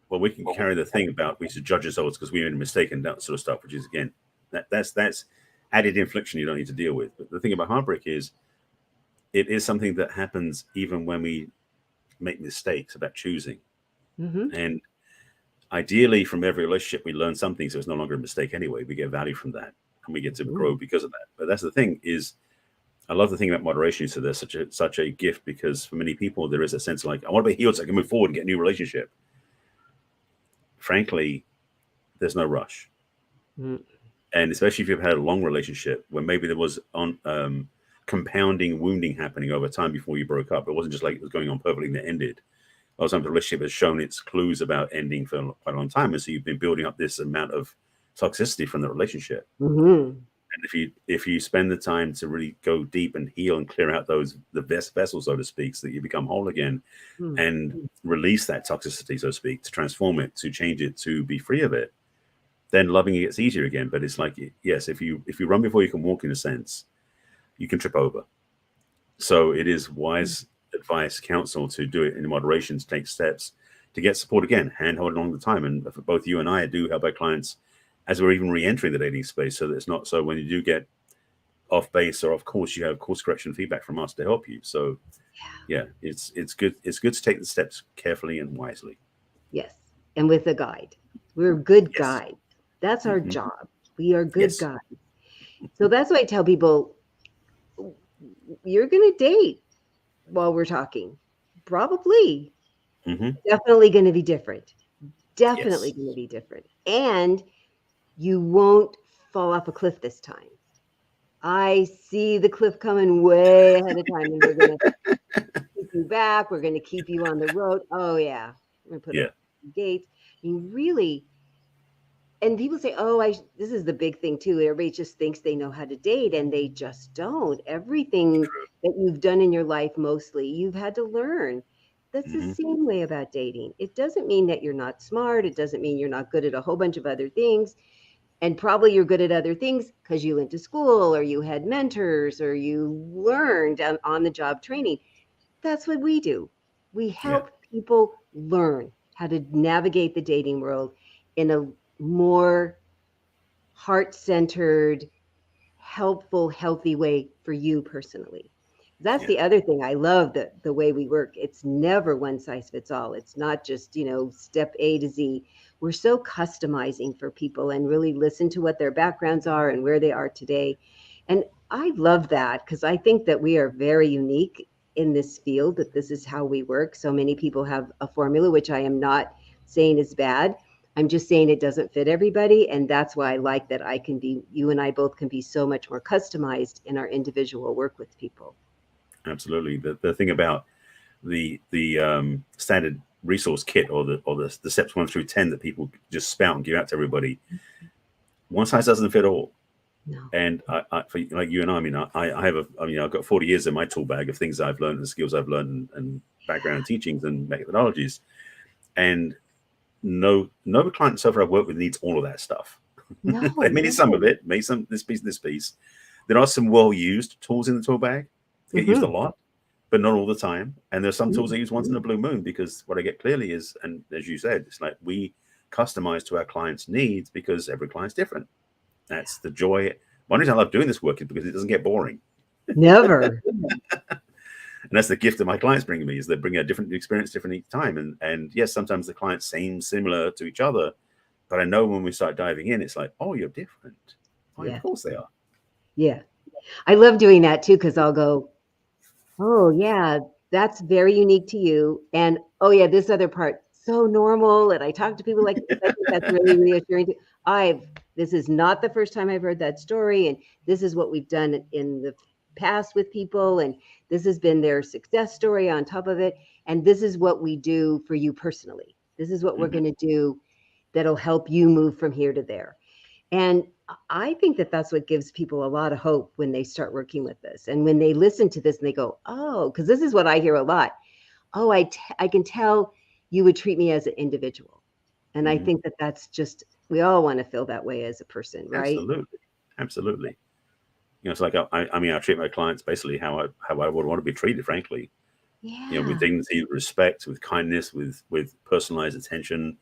Well, we can carry the thing about we should judge ourselves because we made a mistake and that sort of stuff, which is again that's added infliction you don't need to deal with. But the thing about heartbreak is it is something that happens even when we make mistakes about choosing. Mm-hmm. And ideally, from every relationship, we learn something, so it's no longer a mistake anyway. We get value from that, and we get to grow because of that. But that's the thing is, I love the thing about moderation. So there's such a gift because for many people there is a sense of like I want to be healed so I can move forward and get a new relationship. Frankly, there's no rush. Mm-hmm. And especially if you've had a long relationship where maybe there was compounding wounding happening over time before you broke up. It wasn't just like it was going on perfectly and it ended. A lot of times the relationship has shown its clues about ending for quite a long time. And so you've been building up this amount of toxicity from the relationship. Mm-hmm. And if you spend the time to really go deep and heal and clear out the best vessels, so to speak, so that you become whole again and release that toxicity, so to speak, to transform it, to change it, to be free of it, then loving it gets easier again. But it's like, yes, if you run before you can walk, in a sense, you can trip over. So it is wise advice, counsel to do it in moderation, to take steps, to get support again, handhold along the time. And for both you and I do help our clients as we're even re-entering the dating space, so that it's not so when you do get off base or off course, you have course correction feedback from us to help you. So yeah, it's good. It's good to take the steps carefully and wisely. Yes. And with a guide. We're good guides. That's our job. We are good guides. So that's why I tell people, you're going to date while we're talking. Probably. Definitely going to be different. Definitely going to be different. And you won't fall off a cliff this time. I see the cliff coming way ahead of time, and we're going to keep you back. We're going to keep you on the road. Oh, yeah. We're going to put up gates. I mean, really. And people say, oh, this is the big thing too. Everybody just thinks they know how to date, and they just don't. Everything that you've done in your life, mostly, you've had to learn. That's the same way about dating. It doesn't mean that you're not smart. It doesn't mean you're not good at a whole bunch of other things. And probably you're good at other things because you went to school or you had mentors or you learned on the job training. That's what we do. We help people learn how to navigate the dating world in a more heart-centered, helpful, healthy way for you personally. That's the other thing. I love the way we work. It's never one size fits all. It's not just, step A to Z. We're so customizing for people and really listen to what their backgrounds are and where they are today. And I love that because I think that we are very unique in this field, that this is how we work. So many people have a formula, which I am not saying is bad. I'm just saying it doesn't fit everybody. And that's why I like that you and I both can be so much more customized in our individual work with people. Absolutely. The thing about the standard resource kit or the steps 1 through 10 that people just spout and give out to everybody, one size doesn't fit all. No. And I for like you and I've got 40 years in my tool bag of things I've learned and skills I've learned and background teachings and methodologies. And no client so far I've worked with needs all of that stuff. No, They may need some of it, maybe some this piece. There are some well-used tools in the tool bag. Get used a lot, but not all the time. And there's some tools I use once in a blue moon, because what I get clearly is, and as you said, it's like we customize to our clients' needs because every client's different. That's the joy. One reason I love doing this work is because it doesn't get boring. Never. And that's the gift that my clients bring me, is they bring a different experience different each time. And yes, sometimes the clients seem similar to each other, but I know when we start diving in, it's like, oh, you're different. Oh, of course they are. Yeah. I love doing that too, because I'll go, Oh, yeah, that's very unique to you. And oh, yeah, this other part, so normal. And I talk to people like this. I think that's really reassuring. This is not the first time I've heard that story. And this is what we've done in the past with people. And this has been their success story on top of it. And this is what we do for you personally. This is what we're going to do that'll help you move from here to there. And I think that that's what gives people a lot of hope when they start working with this. And when they listen to this and they go, oh, because this is what I hear a lot. Oh, I can tell you would treat me as an individual. And I think that that's just, we all want to feel that way as a person, right? Absolutely. Absolutely. You know, it's like, I mean, I treat my clients basically how I would want to be treated, frankly. Yeah. You know, with dignity, respect, with kindness, with personalized attention.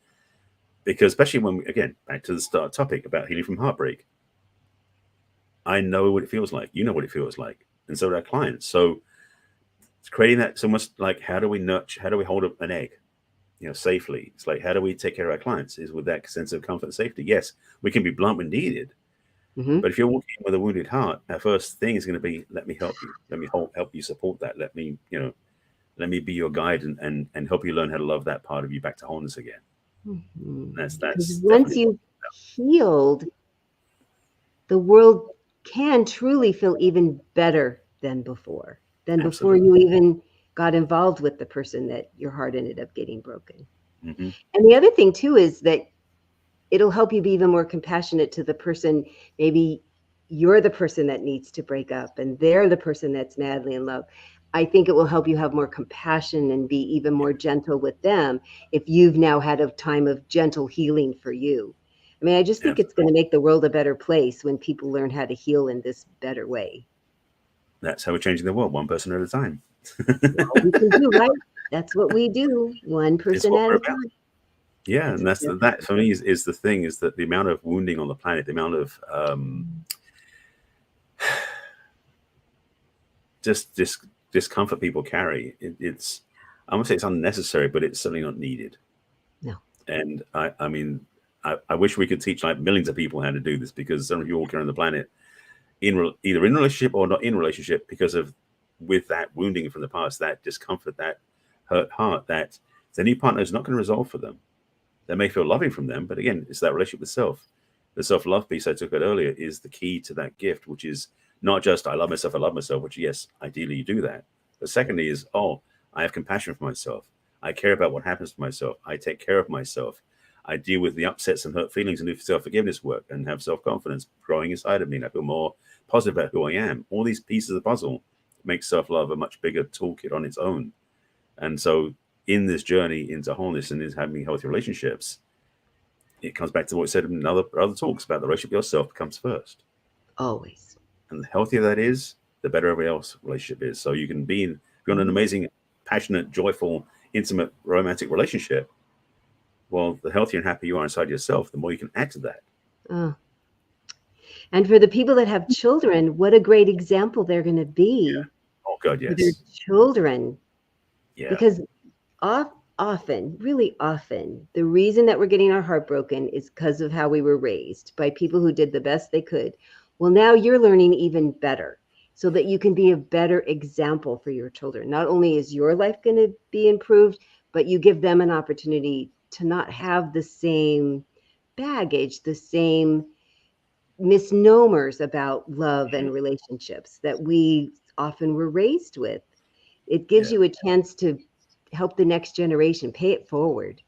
Because especially when we, again, back to the start topic about healing from heartbreak, I know what it feels like. You know what it feels like. And so do our clients. So it's creating that, it's almost like, how do we nurture, how do we hold up an egg, you know, safely? It's like, how do we take care of our clients is with that sense of comfort and safety. Yes, we can be blunt when needed. But if you're walking with a wounded heart, our first thing is going to be, let me help you. Let me help you support that. Let me, you know, let me be your guide and help you learn how to love that part of you back to wholeness again. Because That's once definitely you've healed, the world can truly feel even better than before absolutely. you even got involved with the person that your heart ended up getting broken. Mm-hmm. And the other thing too is that it'll help you be even more compassionate to the person. Maybe you're the person that needs to break up and they're the person that's madly in love. I think it will help you have more compassion and be even more gentle with them if you've now had a time of gentle healing for you. I mean, I just think it's going to make the world a better place when people learn how to heal in this better way. That's how we're changing the world, one person at a time. All we can do, right? That's what we do, one It's person what at we're a about. time. Yeah, That's and that's exactly that for me is the thing, is that the amount of wounding on the planet, the amount of just discomfort people carry, it's, I won't say it's unnecessary, but it's certainly not needed. no. And I mean, I wish we could teach like millions of people how to do this, because some of you walking around the planet either in relationship or not in relationship, because of with that wounding from the past, that discomfort, that hurt heart, that the new partner is not going to resolve for them. They may feel loving from them, but again, it's that relationship with self. The self-love piece I took out earlier is the key to that gift, which is not just I love myself, which yes, ideally you do that. But secondly is, oh, I have compassion for myself. I care about what happens to myself. I take care of myself. I deal with the upsets and hurt feelings and do self-forgiveness work and have self-confidence growing inside of me. And I feel more positive about who I am. All these pieces of the puzzle make self-love a much bigger toolkit on its own. And so in this journey into wholeness and is having healthy relationships, it comes back to what we said in other talks about the relationship with yourself comes first. Always. And the healthier that is, the better every else relationship is. So you can be in, if you're in an amazing, passionate, joyful, intimate, romantic relationship, well, the healthier and happier you are inside yourself, the more you can add to that. Oh. And for the people that have children, what a great example they're going to be Oh God, for their yes. children. Yeah. Because often, really often, the reason that we're getting our heart broken is because of how we were raised by people who did the best they could. Well, now you're learning even better so that you can be a better example for your children. Not only is your life going to be improved, but you give them an opportunity to not have the same baggage, the same misnomers about love and relationships that we often were raised with. It gives Yeah. you a chance to help the next generation pay it forward.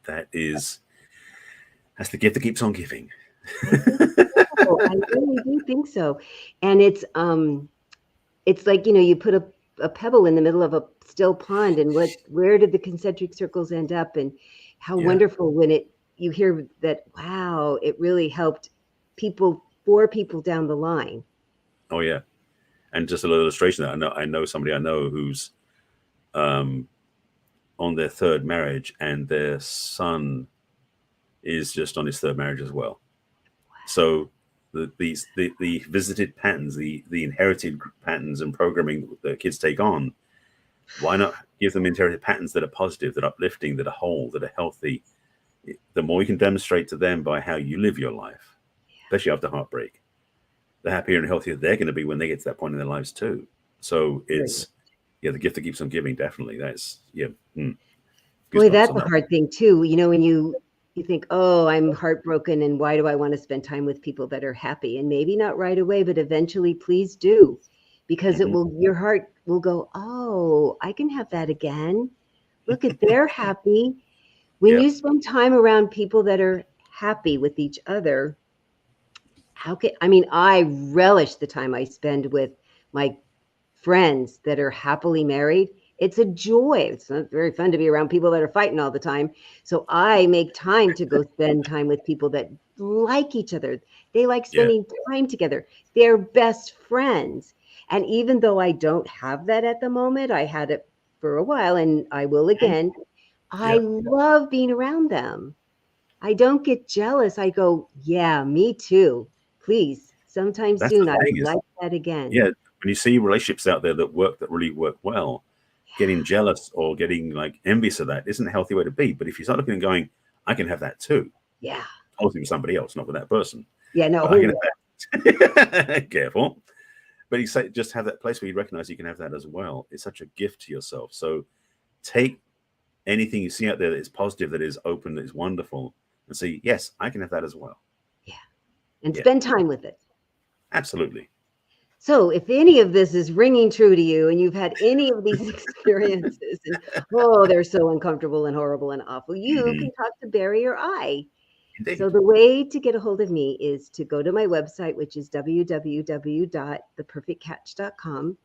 That's the gift that keeps on giving. I think so. I really do think so. And it's like, you put a pebble in the middle of a still pond and where did the concentric circles end up? And how Yeah. wonderful when you hear that, wow, it really helped four people down the line. Oh yeah. And just a little illustration that I know somebody I know who's um, on their third marriage, and their son is just on his third marriage as well. So the visited patterns, the inherited patterns and programming that kids take on, why not give them inherited patterns that are positive, that are uplifting, that are whole, that are healthy? The more you can demonstrate to them by how you live your life, especially after heartbreak, the happier and healthier they're going to be when they get to that point in their lives too. So Very it's, yeah, the gift that keeps on giving. Definitely. That's, yeah. Boy, Goosebumps that's on a that. hard thing too. You know, when you think, oh, I'm heartbroken, and why do I want to spend time with people that are happy? And maybe not right away, but eventually, please do, because it Mhm. will. Your heart will go, oh, I can have that again. Look at they're happy. When Yeah. you spend time around people that are happy with each other, I mean, I relish the time I spend with my friends that are happily married. It's a joy. It's not very fun to be around people that are fighting all the time. So I make time to go spend time with people that like each other. They like Yeah. spending time together. They're best friends. And even though I don't have that at the moment, I had it for a while and I will again. I Yeah. love being around them. I don't get jealous. I go, yeah, me too. Please, sometime That's soon, the I thing would is, like that again. yeah, when you see relationships out there that work, that really work well, getting jealous or getting like envious of that isn't a healthy way to be. But if you start looking and going, I can have that too, Yeah. obviously with somebody else, not with that person, Yeah. but I can No. have that. Careful. But you say, just have that place where you recognize you can have that as well. It's such a gift to yourself. So take anything you see out there that is positive, that is open, that is wonderful, and say, yes, I can have that as well. Yeah. And Yeah, spend time with it. absolutely. So if any of this is ringing true to you and you've had any of these experiences and, oh, they're so uncomfortable and horrible and awful, you Mhm. can talk to Barry or I. So Indeed. the way to get a hold of me is to go to my website, which is www.theperfectcatch.com,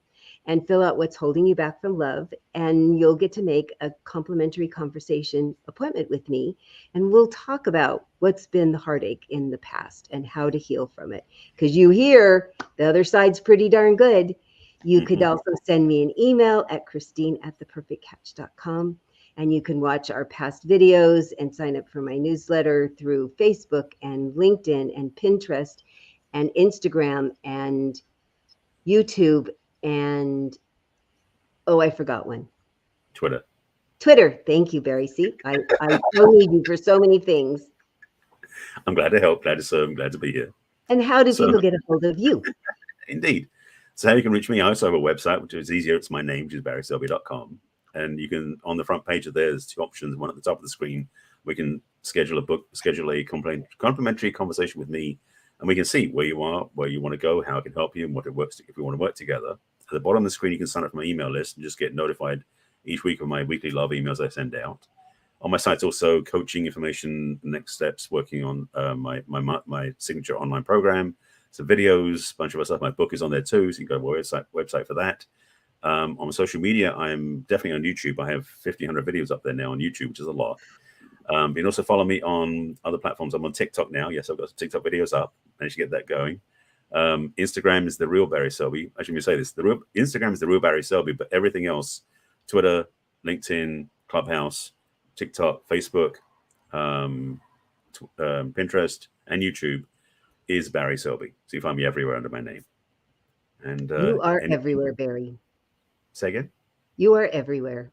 and fill out what's holding you back from love. And you'll get to make a complimentary conversation appointment with me. And we'll talk about what's been the heartache in the past and how to heal from it. Because you hear the other side's pretty darn good. You could Mhm. also send me an email at christine@theperfectcatch.com. And you can watch our past videos and sign up for my newsletter through Facebook and LinkedIn and Pinterest and Instagram and YouTube and, oh, I forgot one. Twitter. Twitter. Thank you, Barry. See, I so need you for so many things. I'm glad to help, glad to serve, I'm glad to be here. And how do So, people get a hold of you? indeed. So, how you can reach me, I also have a website, which is easier. It's my name, which is barryselby.com. And you can, on the front page of there, there's two options. One at the top of the screen, we can schedule a complimentary conversation with me, and we can see where you are, where you want to go, how I can help you, and what it works if we want to work together. At the bottom of the screen, you can sign up for my email list and just get notified each week of my weekly love emails I send out. On my site's also coaching information, next steps, working on my signature online program, some videos, a bunch of other stuff. My book is on there too, so you can go to my website for that. On social media, I'm definitely on YouTube. I have 1,500 videos up there now on YouTube, which is a lot. You can also follow me on other platforms. I'm on TikTok now. Yes, I've got some TikTok videos up. Managed to get that going. Instagram is the real Barry Selby. I shouldn't say this. Instagram is the real Barry Selby, but everything else, Twitter, LinkedIn, Clubhouse, TikTok, Facebook, Pinterest, and YouTube is Barry Selby. So you find me everywhere under my name. And You are any everywhere, Barry. say again? You are everywhere.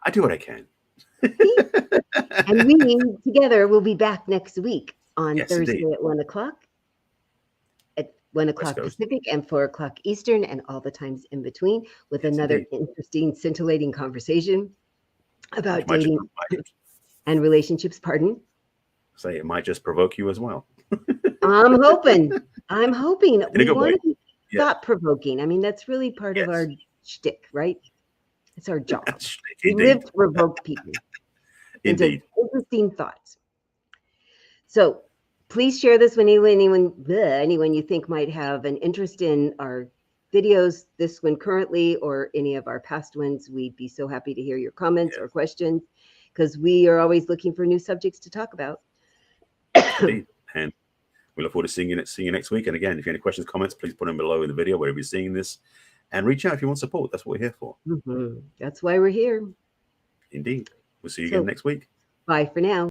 I do what I can. And we together will be back next week on Yes, indeed. Thursday at 1:00. At 1 West o'clock Coast. Pacific and 4 o'clock Eastern, and all the times in between, with Yes, another indeed. interesting, scintillating conversation about Which might just, dating and relationships. Pardon? say it might just provoke you as well. I'm hoping. I'm hoping. In a We good want way. to be Yeah. thought provoking. I mean, that's really part of Yes. our shtick, right? It's our job. We live Indeed. to provoke people into Indeed. interesting thoughts. So please share this with anyone you think might have an interest in our videos, this one currently, or any of our past ones. We'd be so happy to hear your comments or Yes. questions, because we are always looking for new subjects to talk about. Indeed. And we look forward to seeing you next week. And again, if you have any questions, comments, please put them below in the video, wherever you're seeing this. And reach out if you want support. That's what we're here for. That's why we're here. Indeed. We'll see you again So next week. bye for now.